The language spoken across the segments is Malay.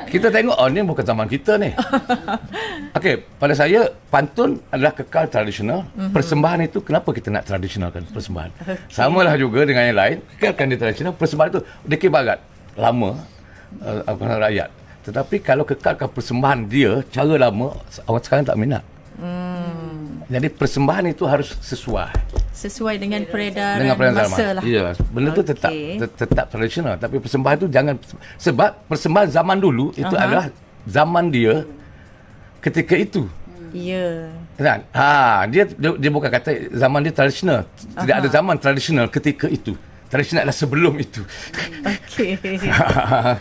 Kita tengok, ni bukan zaman kita ni. Okey, pada saya, pantun adalah kekal tradisional. Persembahan itu, kenapa kita nak tradisionalkan persembahan? Samalah juga dengan yang lain, kekalkan dia tradisional. Persembahan itu dikir barat, lama, rakyat. Tetapi kalau kekalkan persembahan dia, cara lama, orang sekarang tak minat. Jadi persembahan itu harus sesuai dengan peredaran masa lah. Ya, benda tu tetap tradisional, tapi persembahan itu jangan, sebab persembahan zaman dulu itu adalah zaman dia ketika itu. Ya. Kan? Dia bukan kata zaman dia tradisional. Tidak ada zaman tradisional ketika itu. Tradisional adalah sebelum itu. Okey.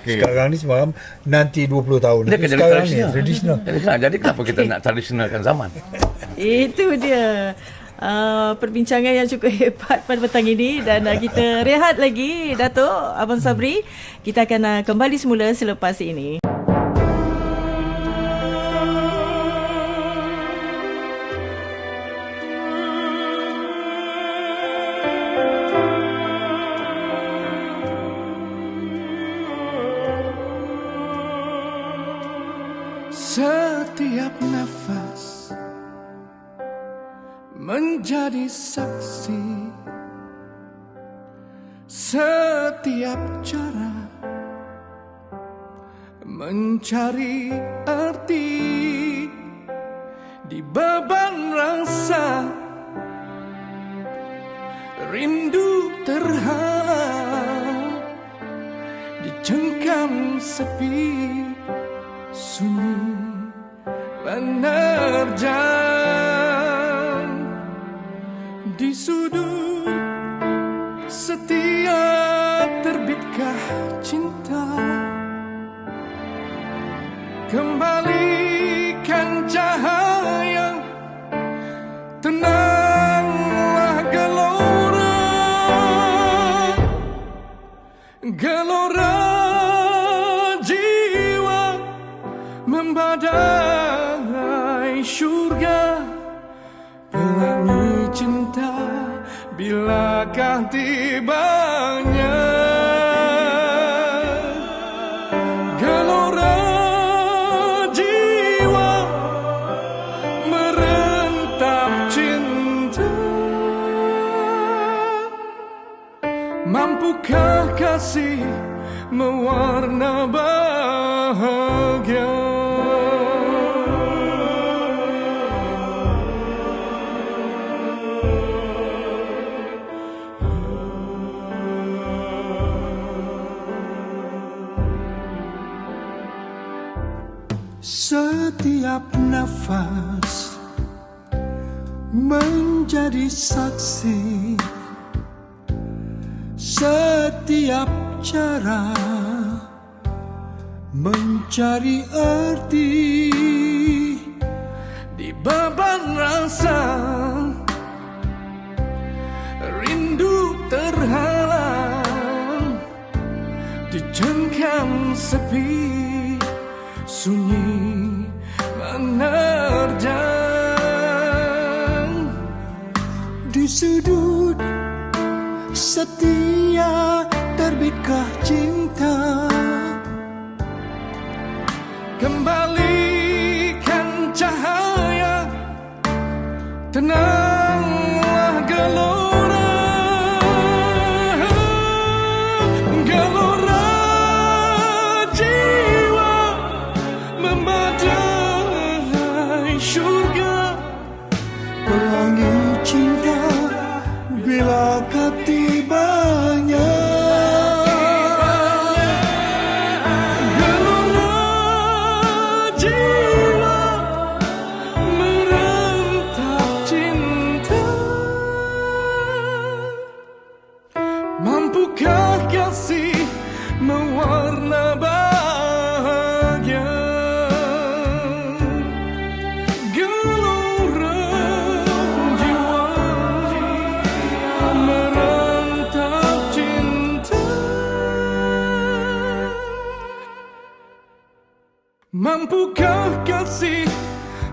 Sekarang ni semalam nanti 20 tahun. Dia akan jadi tradisional. Jadi kenapa kita nak tradisionalkan zaman? Itu dia. Perbincangan yang cukup hebat pada petang ini, dan kita rehat lagi, Dato' Abang Sabri. Kita akan kembali semula selepas ini. Setiap nafas menjadi saksi, setiap cara mencari arti di beban rasa, rindu terhalang di cengkam sepi, sunyi menerjang di sudut setiap terbitkah cinta, kembalikan cahaya, tenanglah gelora jiwa membadai syurga, pelangi cinta bilakah tibanya, gelora jiwa merentap cinta, mampukah kasih mewarna bahagia? Setiap nafas menjadi saksi, setiap cara mencari arti di beban rasa, rindu terhalang di cengkam sepi, sunyi menerjang di sudut setia terbitkah cinta, kembalikan cahaya, tenanglah gelora jiwa membadai syurga, pelangi cinta bilakah tibanya, gelora jiwa merentap cinta, mampukah kasih mewarna bahagia, gelora jiwa merentap cinta, mampukah kasih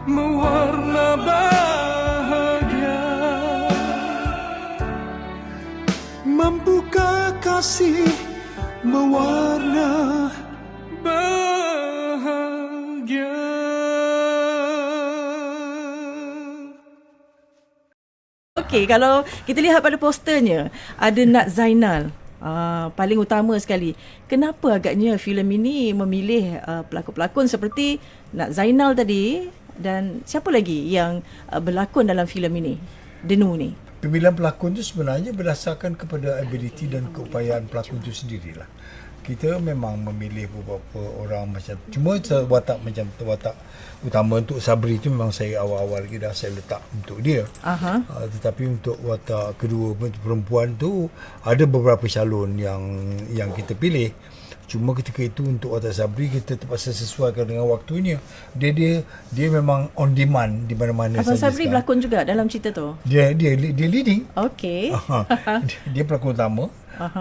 mewarna bahagia, mampukah kasih mewarna bahagia. Okey, kalau kita lihat pada posternya ada Nat Zainal. Paling utama sekali. Kenapa agaknya filem ini memilih pelakon-pelakon seperti Nat Zainal tadi dan siapa lagi yang berlakon dalam filem ini? Denu ni. Pemilihan pelakon tu sebenarnya berdasarkan kepada ability dan keupayaan pelakon tu sendirilah. Kita memang memilih beberapa orang macam, cuma watak utama untuk Sabri tu memang saya awal-awal lagi dah saya letak untuk dia. Tetapi untuk watak kedua perempuan tu ada beberapa calon yang kita pilih. Cuma ketika itu untuk watak Sabri kita terpaksa sesuaikan dengan waktunya. Dia memang on demand di mana-mana Abang saja. Sabri berlakon juga dalam cerita tu. Dia leading. Okey. Dia pelakon utama.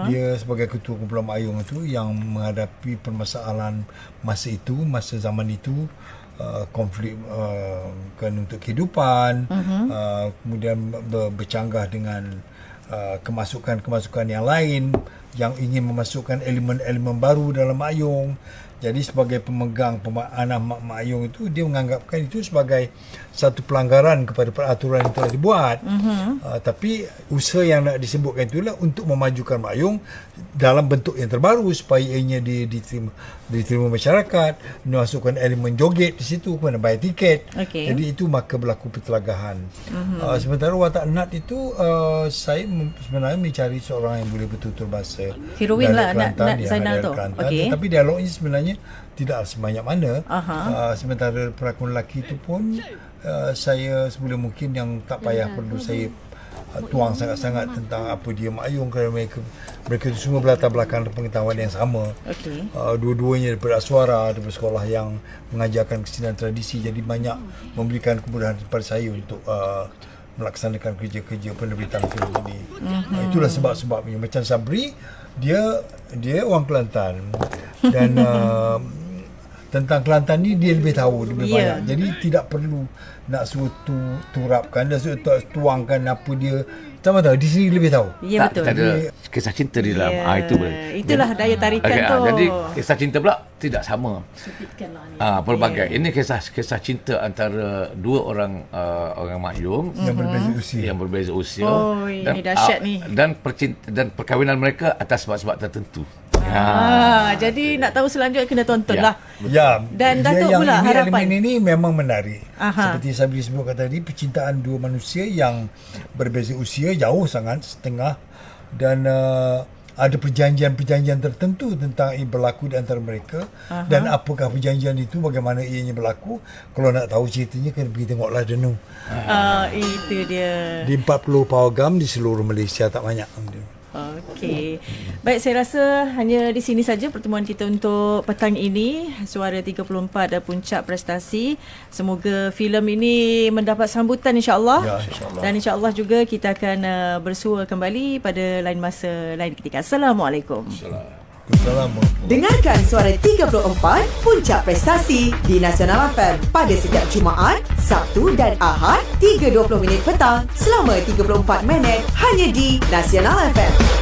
Dia sebagai ketua kumpulan Mak Ayong itu yang menghadapi permasalahan masa itu, masa zaman itu, konflik kan untuk kehidupan, kemudian bercanggah dengan kemasukan-kemasukan yang lain yang ingin memasukkan elemen-elemen baru dalam Mak Ayong. Jadi sebagai pemegang anak Mak Ayong itu, dia menganggapkan itu sebagai satu pelanggaran kepada peraturan yang telah dibuat. Tapi usaha yang nak disebutkan itulah untuk memajukan Mak Ayong dalam bentuk yang terbaru supaya ianya diterima masyarakat, memasukkan elemen joget di situ, kemudian bayar tiket. Jadi itu maka berlaku pertelagahan. Sementara watak Nat itu saya sebenarnya mencari seorang yang boleh betul-betul bahasa heroin lah Nat Zainal tu. Tapi dialognya sebenarnya tidak sebanyak mana. Sementara pelakon lelaki itu pun saya sebelum mungkin yang tak payah perlu saya tuang sangat-sangat tentang apa dia Mak Ayong, kerana mereka itu semua berlatar belakang pengetahuan yang sama. Dua-duanya daripada Aswara, daripada sekolah yang mengajarkan kesenian tradisi, jadi banyak memberikan kemudahan kepada saya untuk melaksanakan kerja-kerja penerbitan filem ini. Itulah sebab-sebabnya. Macam Sabri, dia orang Kelantan dan tentang Kelantan ni dia lebih tahu, lebih banyak. Jadi tidak perlu nak suruh turapkan, dan suruh tuangkan apa dia. Sama tahu di sini lebih tahu. Ya, betul. Tak ada kisah cinta di dalam. Itu boleh. Itulah daya tarikan tu. Jadi kisah cinta pula tidak sama. Pelbagai. Ini kisah cinta antara dua orang Mak Ayong yang berbeza usia. Ini dahsyat ni. Dan perkahwinan mereka atas sebab-sebab tertentu. Jadi nak tahu selanjutnya kena tonton lah. Dan Datuk yang pula harapan. Elemen ini memang menarik. Seperti Sabri sebutkan tadi, percintaan dua manusia yang berbeza usia jauh sangat, setengah, dan ada perjanjian-perjanjian tertentu tentang yang berlaku di antara mereka. Dan apakah perjanjian itu, bagaimana ianya berlaku. Kalau nak tahu ceritanya kena pergi tengoklah Denu. Itu dia. Di 40 pawagam di seluruh Malaysia, tak banyak. Okey. Baik, saya rasa hanya di sini saja pertemuan kita untuk petang ini. Suara 34 dan Puncak Prestasi. Semoga filem ini mendapat sambutan insya-Allah. InsyaAllah. Dan insya-Allah juga kita akan bersua kembali pada lain masa, lain ketika. Assalamualaikum. Assalamualaikum. Dengarkan Suara 34 Puncak Prestasi di Nasional FM pada setiap Jumaat, Sabtu dan Ahad 3.20 petang selama 34 minit hanya di Nasional FM.